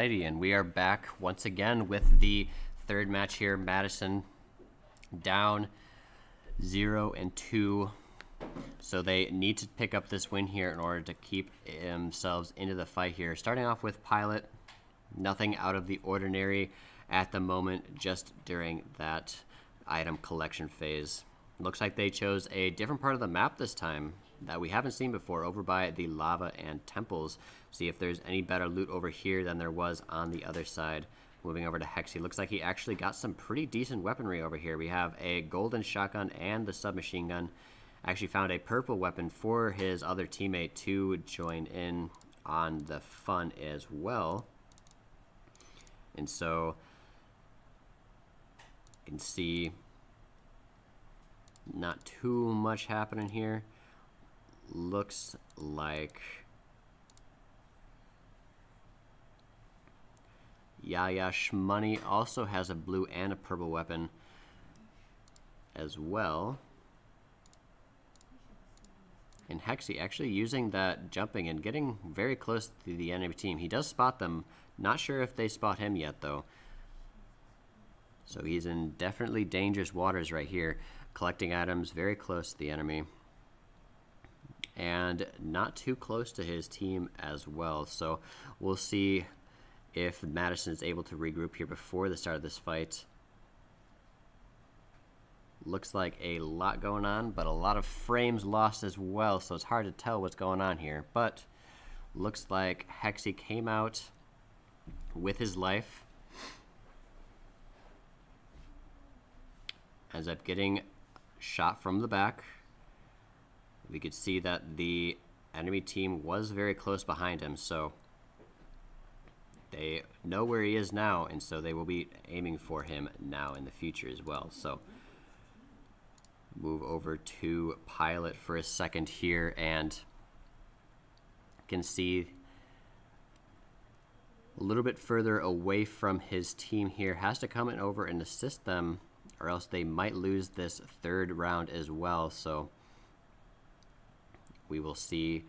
Alrighty, and we are back once again with the third match here. Madison down 0-2. So they need to pick up this win here in order to keep themselves into the fight here. Starting off with Pilot, nothing out of the ordinary at the moment, just during that item collection phase. Looks like they chose a different part of the map this time that we haven't seen before, over by the lava and temples. See if there's any better loot over here than there was on the other side. Moving over to Hexy, looks like he actually got some pretty decent weaponry over here. We have a golden shotgun and the submachine gun. Actually found a purple weapon for his other teammate to join in on the fun as well. And so you can see not too much happening here. Looks like Yaya Shmoney also has a blue and a purple weapon as well. And Hexy actually using that jumping and getting very close to the enemy team. He does spot them. Not sure if they spot him yet though. So he's in definitely dangerous waters right here. Collecting items very close to the enemy. And not too close to his team as well. So we'll see if Madison is able to regroup here before the start of this fight. Looks like a lot going on, but a lot of frames lost as well, so it's hard to tell what's going on here. But looks like Hexy came out with his life. Ends up getting shot from the back. We could see that the enemy team was very close behind him, so they know where he is now, and so they will be aiming for him now in the future as well. So move over to Pilot for a second here, and can see a little bit further away from his team here. Has to come in over and assist them, or else they might lose this third round as well. So we will see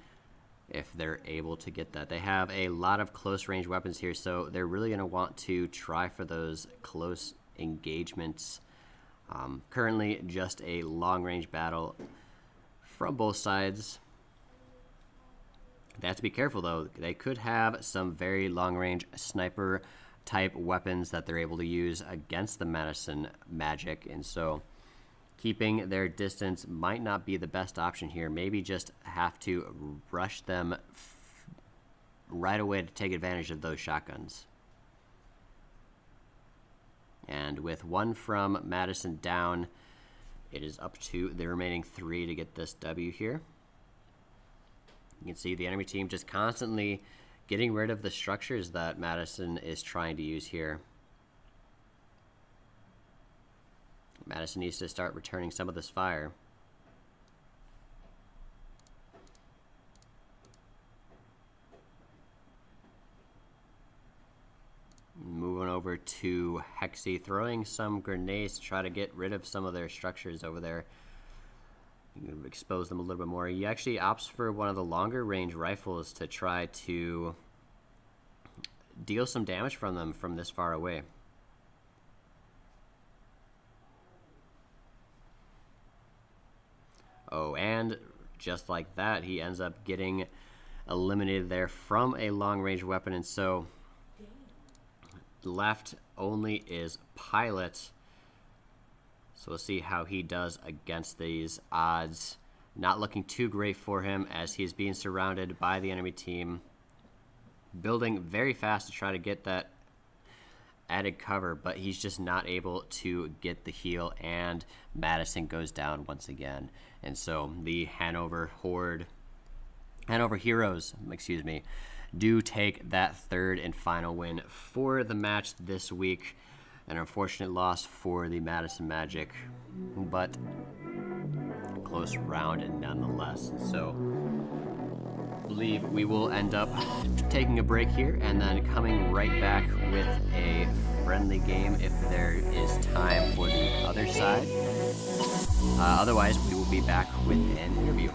if they're able to get that. They have a lot of close range weapons here, so they're really going to want to try for those close engagements. Currently just a long range battle from both sides. They have to be careful though. They could have some very long range sniper type weapons that they're able to use against the Madison magic, and so keeping their distance might not be the best option here. Maybe just have to rush them right away to take advantage of those shotguns. And with one from Madison down, it is up to the remaining three to get this W here. You can see the enemy team just constantly getting rid of the structures that Madison is trying to use here. Madison needs to start returning some of this fire. Moving over to Hexy, throwing some grenades to try to get rid of some of their structures over there. You can expose them a little bit more. He actually opts for one of the longer range rifles to try to deal some damage from them from this far away. Oh, and just like that, he ends up getting eliminated there from a long-range weapon, and so left only is Pilot. So we'll see how he does against these odds. Not looking too great for him as he's being surrounded by the enemy team. Building very fast to try to get that added cover, but he's just not able to get the heal, and Madison goes down once again. And so the Hanover Heroes, excuse me, do take that third and final win for the match this week. An unfortunate loss for the Madison Magic, but close round nonetheless. So I believe we will end up taking a break here and then coming right back with a friendly game if there is time for the other side. Otherwise, we will be back with an interview.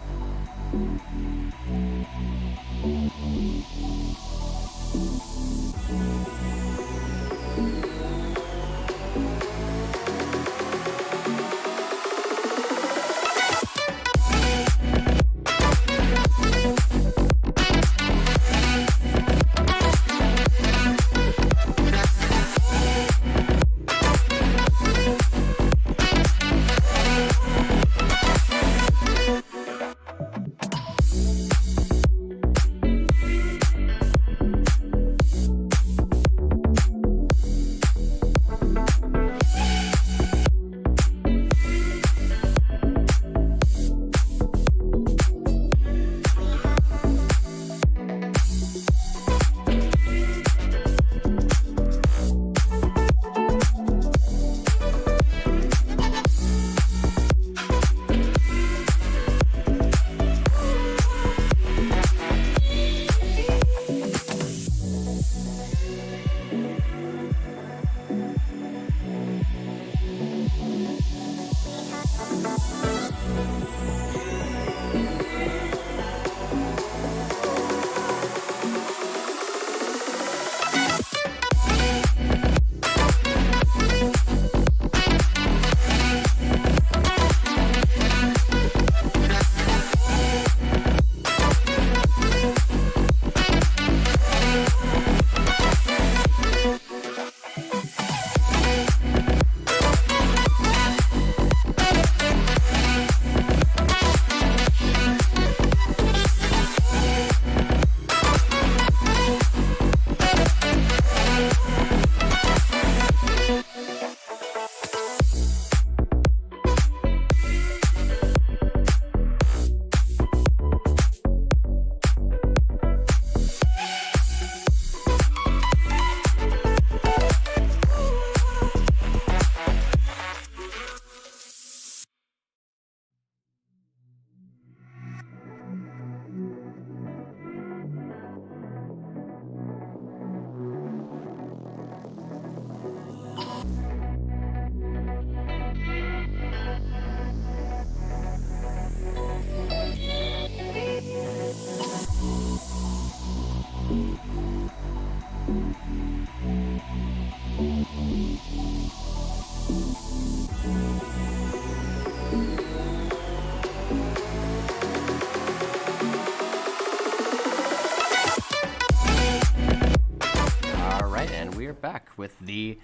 we're back with the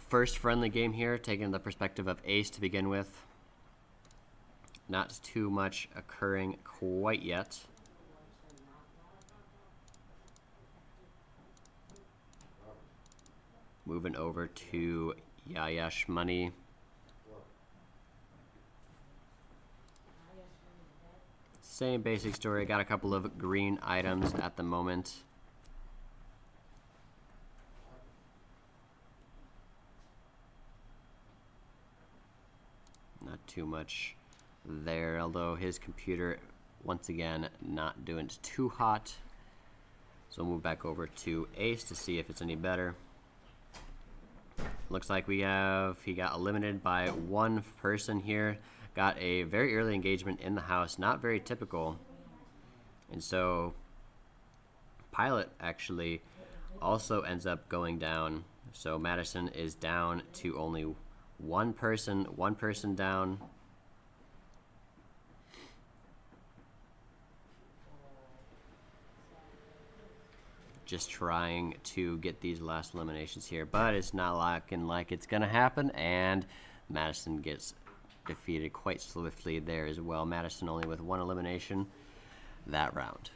first friendly game here, taking the perspective of Ace to begin with. Not too much occurring quite yet. Moving over to Yayash Money. Same basic story. Got a couple of green items at the moment. Not too much there, although his computer, once again, not doing too hot. So we'll move back over to Ace to see if it's any better. Looks like he got eliminated by one person here. Got a very early engagement in the house, not very typical. And so Pilot actually also ends up going down. So Madison is down to only one person down. Just trying to get these last eliminations here, but it's not looking like it's gonna happen, and Madison gets defeated quite swiftly there as well. Madison only with one elimination that round.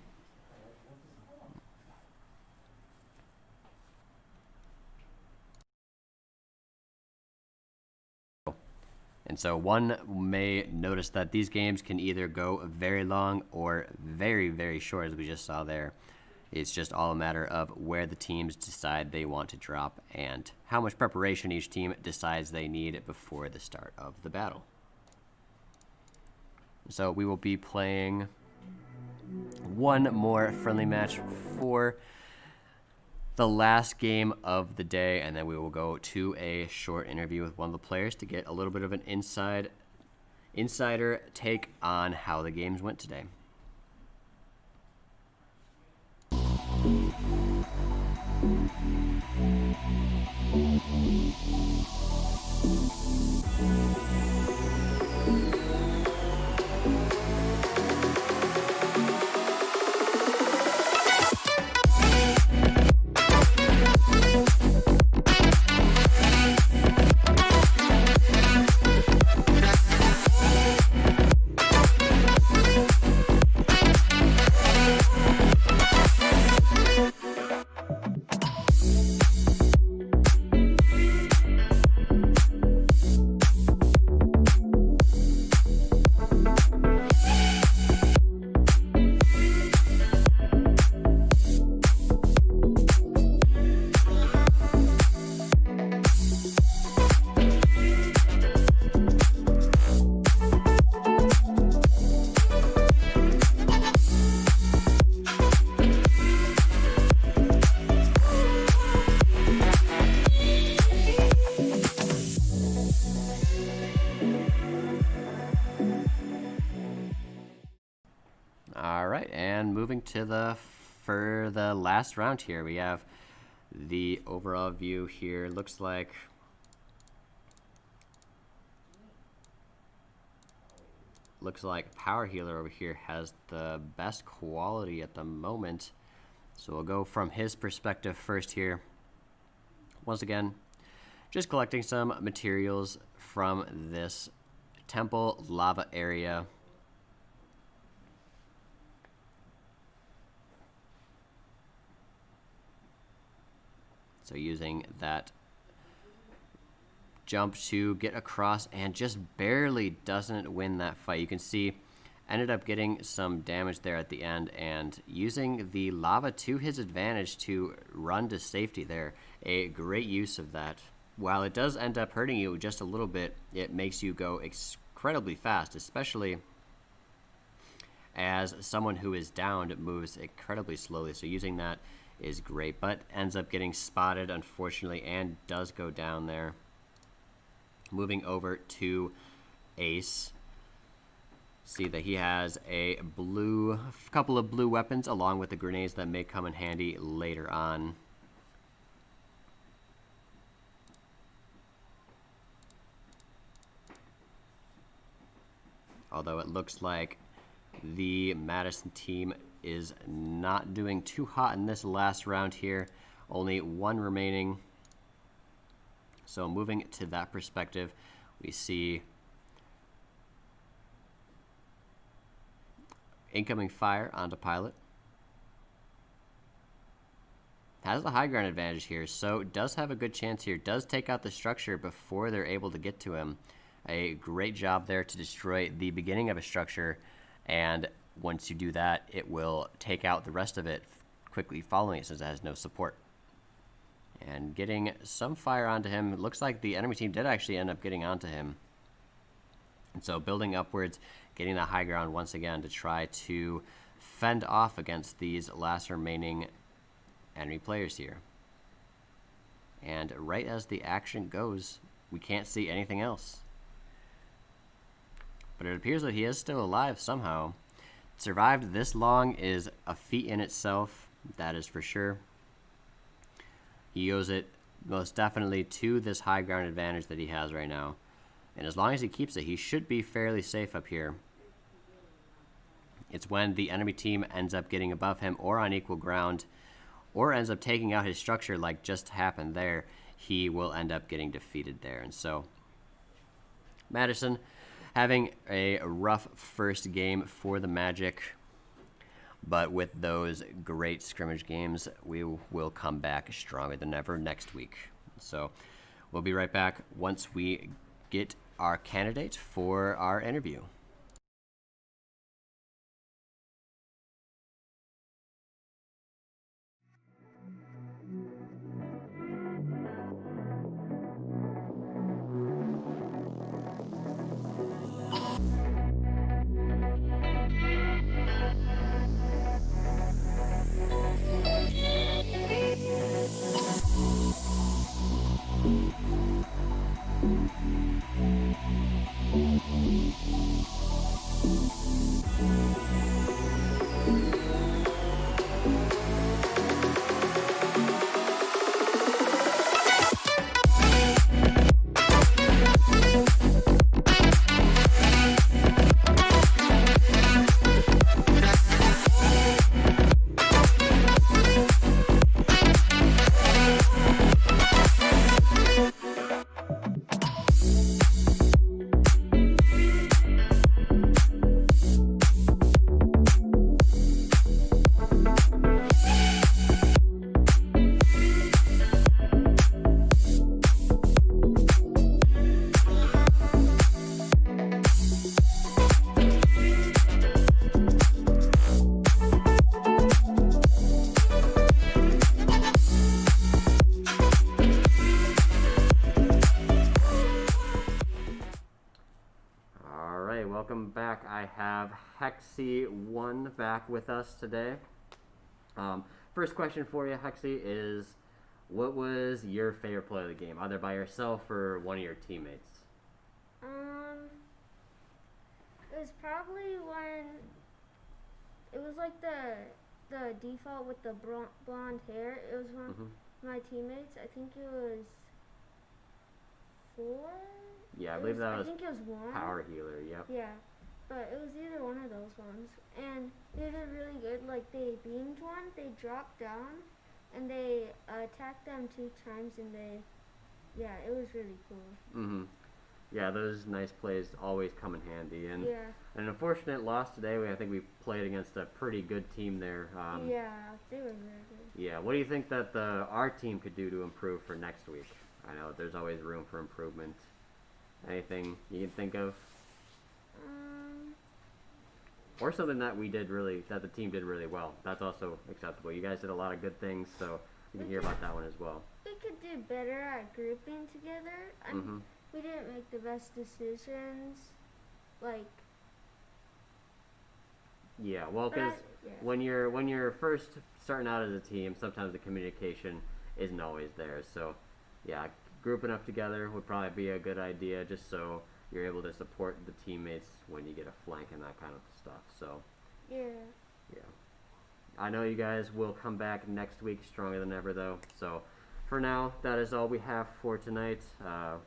And so one may notice that these games can either go very long or very, very short, as we just saw there. It's just all a matter of where the teams decide they want to drop and how much preparation each team decides they need before the start of the battle. So we will be playing one more friendly match for the last game of the day, and then we will go to a short interview with one of the players to get a little bit of an insider take on how the games went today. Moving to for the last round here, we have the overall view here. Looks like Power Healer over here has the best quality at the moment. So we'll go from his perspective first here. Once again, just collecting some materials from this temple lava area. So using that jump to get across, and just barely doesn't win that fight. You can see ended up getting some damage there at the end, and using the lava to his advantage to run to safety there. A great use of that. While it does end up hurting you just a little bit, it makes you go incredibly fast, especially as someone who is downed moves incredibly slowly. So using that is great, but ends up getting spotted, unfortunately, and does go down there. Moving over to Ace. See that he has a couple of blue weapons along with the grenades that may come in handy later on. Although it looks like the Madison team is not doing too hot in this last round here. Only one remaining. So moving to that perspective, we see incoming fire onto pilot. Has the high ground advantage here, so does have a good chance here. Does take out the structure before they're able to get to him. A great job there to destroy the beginning of a structure, and once you do that, it will take out the rest of it quickly following it since it has no support. And getting some fire onto him. It looks like the enemy team did actually end up getting onto him. And so building upwards, getting the high ground once again to try to fend off against these last remaining enemy players here. And right as the action goes, we can't see anything else. But it appears that he is still alive somehow. Survived this long is a feat in itself, that is for sure. He owes it most definitely to this high ground advantage that he has right now. And as long as he keeps it, he should be fairly safe up here. It's when the enemy team ends up getting above him or on equal ground, or ends up taking out his structure like just happened there, he will end up getting defeated there. And so Madison having a rough first game for the Magic, but with those great scrimmage games, we will come back stronger than ever next week. So we'll be right back once we get our candidate for our interview. Welcome back. I have Hexy1 back with us today. First question for you, Hexy, is what was your favorite play of the game, either by yourself or one of your teammates? It was probably when it was like the default with the blonde hair. It was one of my teammates. I think it was 4. Yeah, I believe that was. I think it was 1. Power healer. Yep. Yeah, but it was either one of those ones, and they did really good. Like they beamed one, they dropped down, and they attacked them 2 times, and yeah, it was really cool. Yeah, those nice plays always come in handy, and yeah. An unfortunate loss today. I think we played against a pretty good team there. Yeah, they were very good. Yeah, what do you think that our team could do to improve for next week? I know there's always room for improvement. Anything you can think of? Or something that the team did really well. That's also acceptable. You guys did a lot of good things, so you can hear about that one as well. We could do better at grouping together. We didn't make the best decisions. Yeah, well, because when you're first starting out as a team, sometimes the communication isn't always there. So, yeah, grouping up together would probably be a good idea, just so you're able to support the teammates when you get a flank and that kind of stuff. So, yeah. I know you guys will come back next week stronger than ever, though. So, for now, that is all we have for tonight.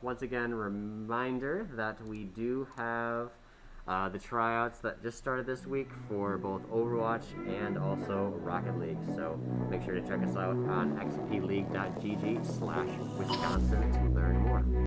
Once again, reminder that we do have the tryouts that just started this week for both Overwatch and also Rocket League. So make sure to check us out on xpleague.gg/Wisconsin